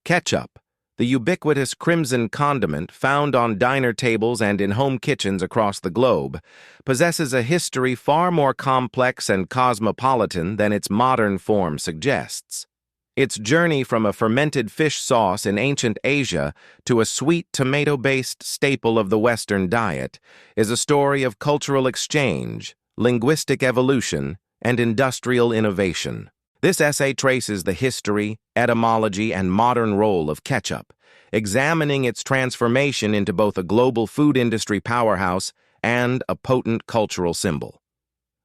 Ketchup, the ubiquitous crimson condiment found on diner tables and in home kitchens across the globe, possesses a history far more complex and cosmopolitan than its modern form suggests. Its journey from a fermented fish sauce in ancient Asia to a sweet tomato-based staple of the Western diet is a story of cultural exchange, linguistic evolution, and industrial innovation. This essay traces the history, etymology, and modern role of ketchup, examining its transformation into both a global food industry powerhouse and a potent cultural symbol.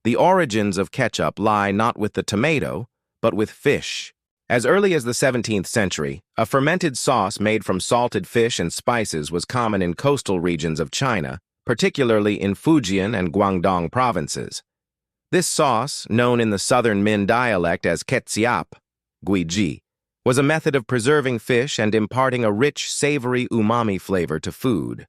The origins of ketchup lie not with the tomato, but with fish. As early as the 17th century, a fermented sauce made from salted fish and spices was common in coastal regions of China, particularly in Fujian and Guangdong provinces. This sauce, known in the southern Min dialect as Kê-tsiap, guiji, was a method of preserving fish and imparting a rich, savory umami flavor to food.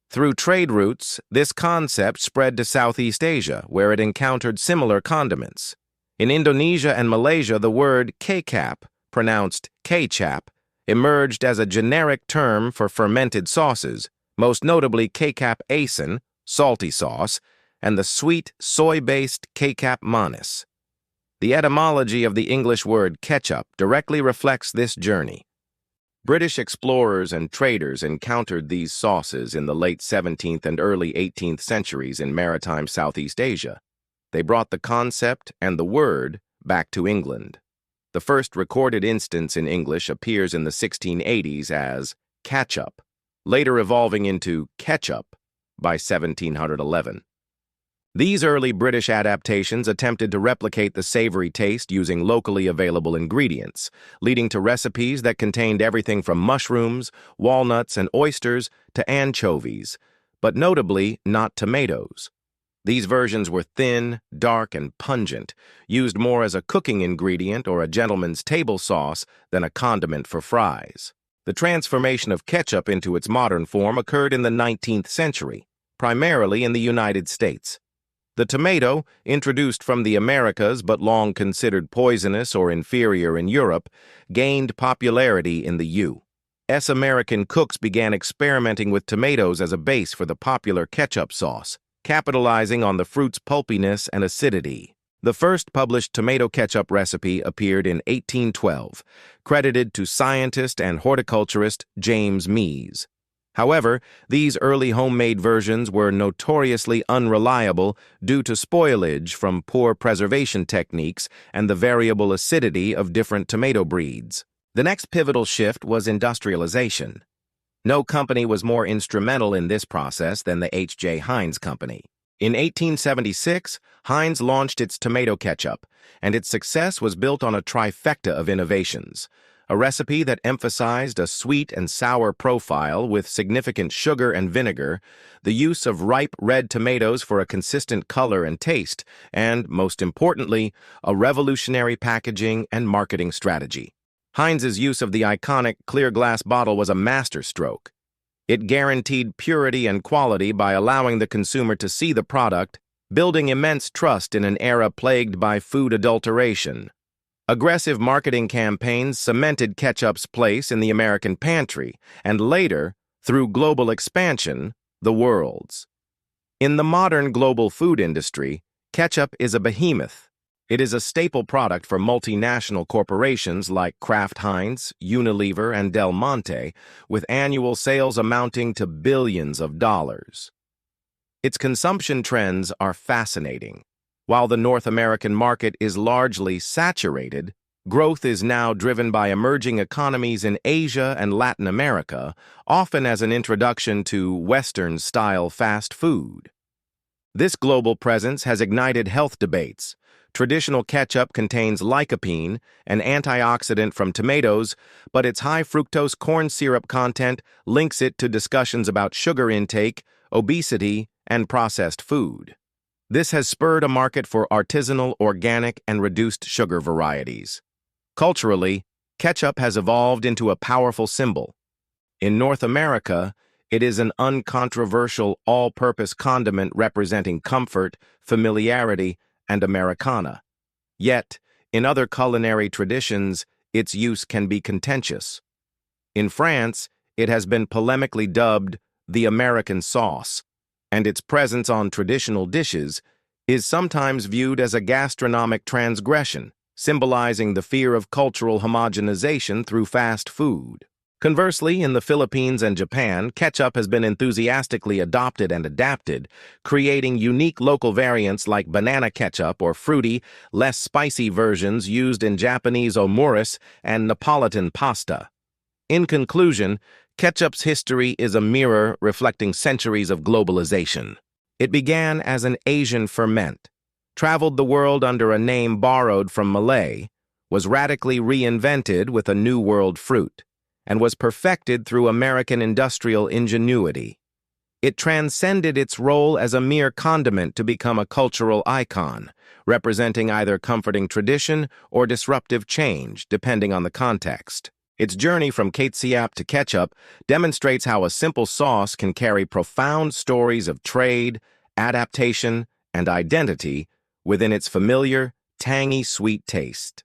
Through trade routes, this concept spread to Southeast Asia, where it encountered similar condiments. In Indonesia and Malaysia, the word Kê-tsiap, pronounced Kê-tsiap, emerged as a generic term for fermented sauces, most notably Kê-tsiap asin, salty sauce, and the sweet, soy-based Kê-tsiap manis. The etymology of the English word ketchup directly reflects this journey. British explorers and traders encountered these sauces in the late 17th and early 18th centuries in maritime Southeast Asia. They brought the concept and the word back to England. The first recorded instance in English appears in the 1680s as catchup, later evolving into ketchup by 1711. These early British adaptations attempted to replicate the savory taste using locally available ingredients, leading to recipes that contained everything from mushrooms, walnuts, and oysters to anchovies, but notably not tomatoes. These versions were thin, dark, and pungent, used more as a cooking ingredient or a gentleman's table sauce than a condiment for fries. The transformation of ketchup into its modern form occurred in the 19th century, primarily in the United States. The tomato, introduced from the Americas but long considered poisonous or inferior in Europe, gained popularity in the U.S. American cooks began experimenting with tomatoes as a base for the popular ketchup sauce, capitalizing on the fruit's pulpiness and acidity. The first published tomato ketchup recipe appeared in 1812, credited to scientist and horticulturist James Mees. However, these early homemade versions were notoriously unreliable due to spoilage from poor preservation techniques and the variable acidity of different tomato breeds. The next pivotal shift was industrialization. No company was more instrumental in this process than the H.J. Heinz Company. In 1876, Heinz launched its tomato ketchup, and its success was built on a trifecta of innovations: a recipe that emphasized a sweet and sour profile with significant sugar and vinegar, the use of ripe red tomatoes for a consistent color and taste, and, most importantly, a revolutionary packaging and marketing strategy. Heinz's use of the iconic clear glass bottle was a masterstroke. It guaranteed purity and quality by allowing the consumer to see the product, building immense trust in an era plagued by food adulteration. Aggressive marketing campaigns cemented ketchup's place in the American pantry, and later, through global expansion, the world's. In the modern global food industry, ketchup is a behemoth. It is a staple product for multinational corporations like Kraft Heinz, Unilever, and Del Monte, with annual sales amounting to billions of dollars. Its consumption trends are fascinating. While the North American market is largely saturated, growth is now driven by emerging economies in Asia and Latin America, often as an introduction to Western-style fast food. This global presence has ignited health debates. Traditional ketchup contains lycopene, an antioxidant from tomatoes, but its high fructose corn syrup content links it to discussions about sugar intake, obesity, and processed food. This has spurred a market for artisanal, organic, and reduced sugar varieties. Culturally, ketchup has evolved into a powerful symbol. In North America, it is an uncontroversial, all-purpose condiment representing comfort, familiarity, and Americana. Yet, in other culinary traditions, its use can be contentious. In France, it has been polemically dubbed the American sauce, and its presence on traditional dishes is sometimes viewed as a gastronomic transgression, symbolizing the fear of cultural homogenization through fast food. Conversely, in the Philippines and Japan, ketchup has been enthusiastically adopted and adapted, creating unique local variants like banana ketchup or fruity, less spicy versions used in Japanese omurice and Neapolitan pasta. In conclusion, ketchup's history is a mirror reflecting centuries of globalization. It began as an Asian ferment, traveled the world under a name borrowed from Malay, was radically reinvented with a New World fruit, and was perfected through American industrial ingenuity. It transcended its role as a mere condiment to become a cultural icon, representing either comforting tradition or disruptive change, depending on the context. Its journey from Kê-tsiap to ketchup demonstrates how a simple sauce can carry profound stories of trade, adaptation, and identity within its familiar, tangy, sweet taste.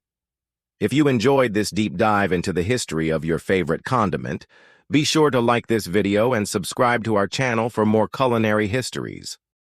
If you enjoyed this deep dive into the history of your favorite condiment, be sure to like this video and subscribe to our channel for more culinary histories.